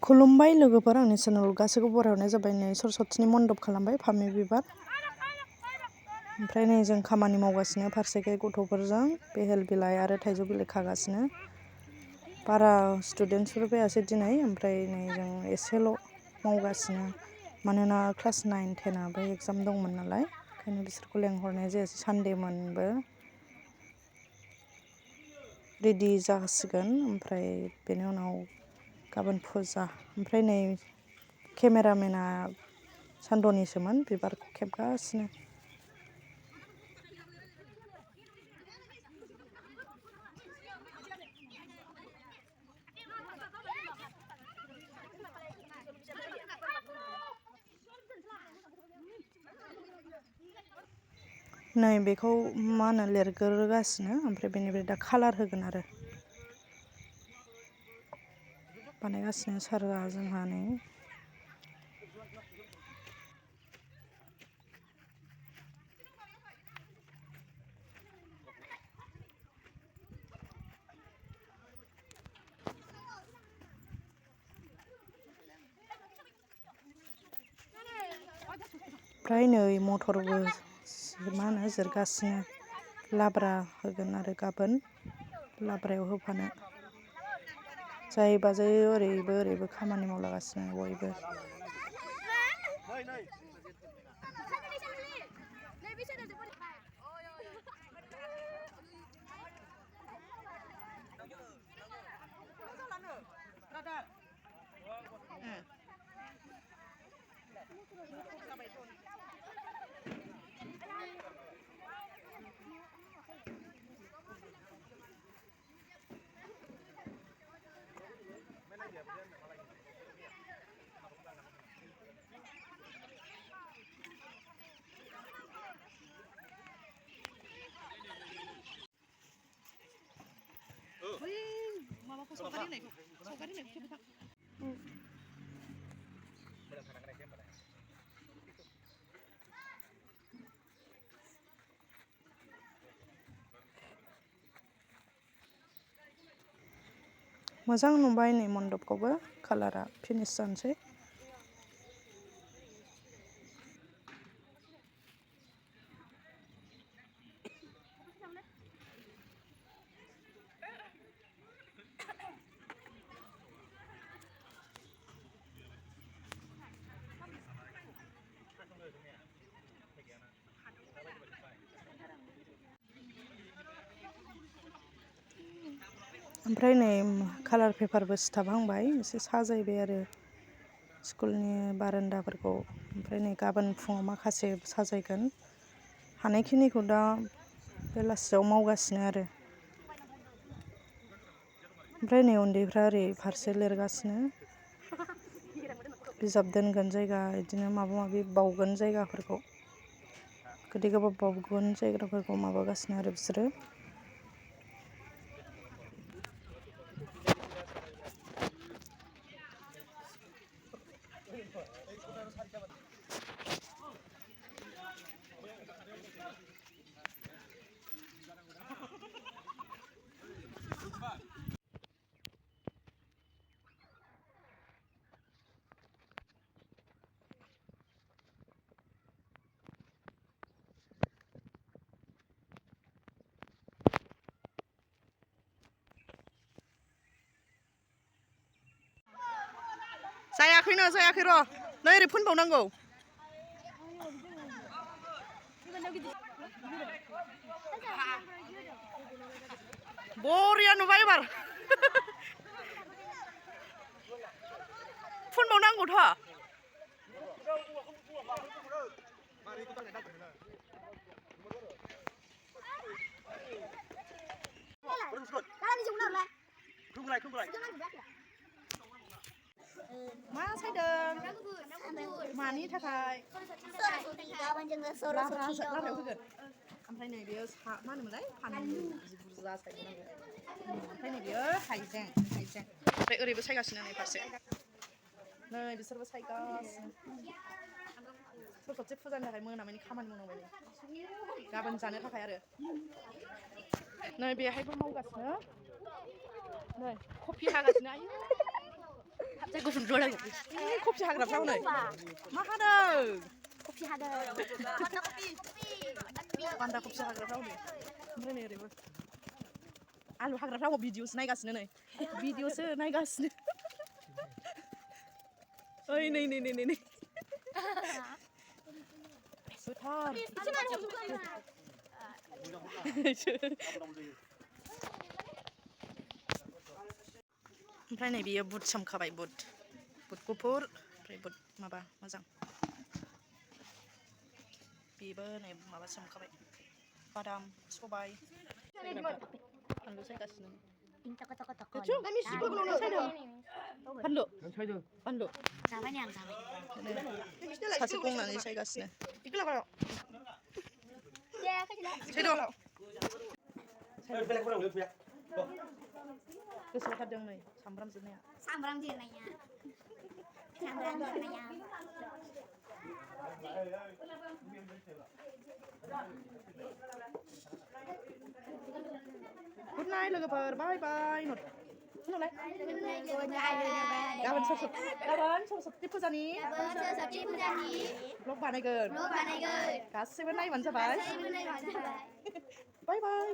खुलुमबाय लोगोफोर, आंनि चेनेल गासैखौ बरायहरनाय जाबाय। नै सरसतिनि मन्दप खालामबाय, फामे बिबार। ओमफ्राय नै जों खामानि मावगासिनो फारसेखै गथ'फोरजों बेहेल बिलाइ आरो थाइजौ बिलाइ खागासिनो। बारा स्टुडेन्टसफोर फैयासै दिनै, ओमफ्राय नै जों एसेल' मावगासिनो। मानोना क्लास 9, 10आबो एग्जाम दंमोन नालाय, ओंखायनो बिसोरखौ लेंहरनाय जायासै। सानडेमोनबो रेडि जासिगोन, ओमफ्राय बेनि उनाव गाबोन फुजा। ओमफ्राय नै केमेरामेना सान्दनिसोमोन, बिबारखौ खेबगासिनो। नै बेखौ मा होनो लिरग्रोगासिनो, ओमफ्राय बेनिफ्राय दा कालार होगोन आरो बानायगासिनो सारआ जोंहा नै। ओमफ्राय नै मटरबो मा होनो जिरगासिनो। लाब्रा होगोन आरो गाबोन लाब्रायाव होफानो। जाय बाजाय ओरैबो ओरैबो खामानि मावलागासिनो बयबो। मोजां नुबाय नै मन्दपखौबो, कालारा फिनिश जानोसै। ओमफ्राय नै कालार पेपारबो सिथाबहांबाय, एसे साजायबाय आरो स्कुलनि बारान्दाफोरखौ। ओमफ्राय नै गाबोन फुङाव माखासे साजायगोन। हानायखिनिखौ दा बेलासियाव मावगासिनो आरो। ओमफ्राय नै उन्दैफ्रा ओरै फारसे लिरगासिनो। बिजाब दोनगोन जायगा, बिदिनो माबा माबि बावगोन जायगाफोरखौ, गोदै गोबाब बावगोन जायगाफोरखौ माबागासिनो आरो बिसोरो। जायाखै र', नै ओरै फोनबावनांगौ। बरिया नुबाय एबार। फुनबावनांगौथ'। मा सायदों? मानि थाखाय? लाब्रायाव होगोन। ओमफ्राय नै बेयो मा होनोमोनलाय? फानलु बुरजा सायनांगौ। ओमफ्राय नै बेयो हाइजें। ओमफ्राय ओरैबो सायगासिनो नै फारसे। नै बिसोरबो सायगासिनो। सरसथि फुजानि थाखाय मोनामैनि खामानि मावनांबाय नै। गाबोन जानो थाखाय आरो। नै बेहायबो मावगासिनो। नै कफि हागासिनो, आयु जायखौ फुनदोलाय कफि हाग्राफ्राव नै मा हादों कफि हादों बान्दा कफि हाग्राफ्राव नै ओमफ्राय नै ओरैबो आलु हाग्राफ्राव भिडिअसो नायगासिनो नै भिडिअसो नायगासिनो ओइ नै नै नै नै गोथार ओमफ्राय नै बियो बुट सोमखाबाय बुट गुफुर ओमफ्राय बुट माबा मोजां बेबो नै माबा सोमखाबाय बादाम सबाय फानलु सायगासिनो फानलु फानलु सासे गंनानै सायगासिनो गोसोआव थारदों नै सामब्राम जिरनाया गुड नाइट लोगोफोर बाय बाय गाबोन सरस्वती फुजानि ब्लग बानायगोन गासैबो नायबानो जाबाय बाय बाय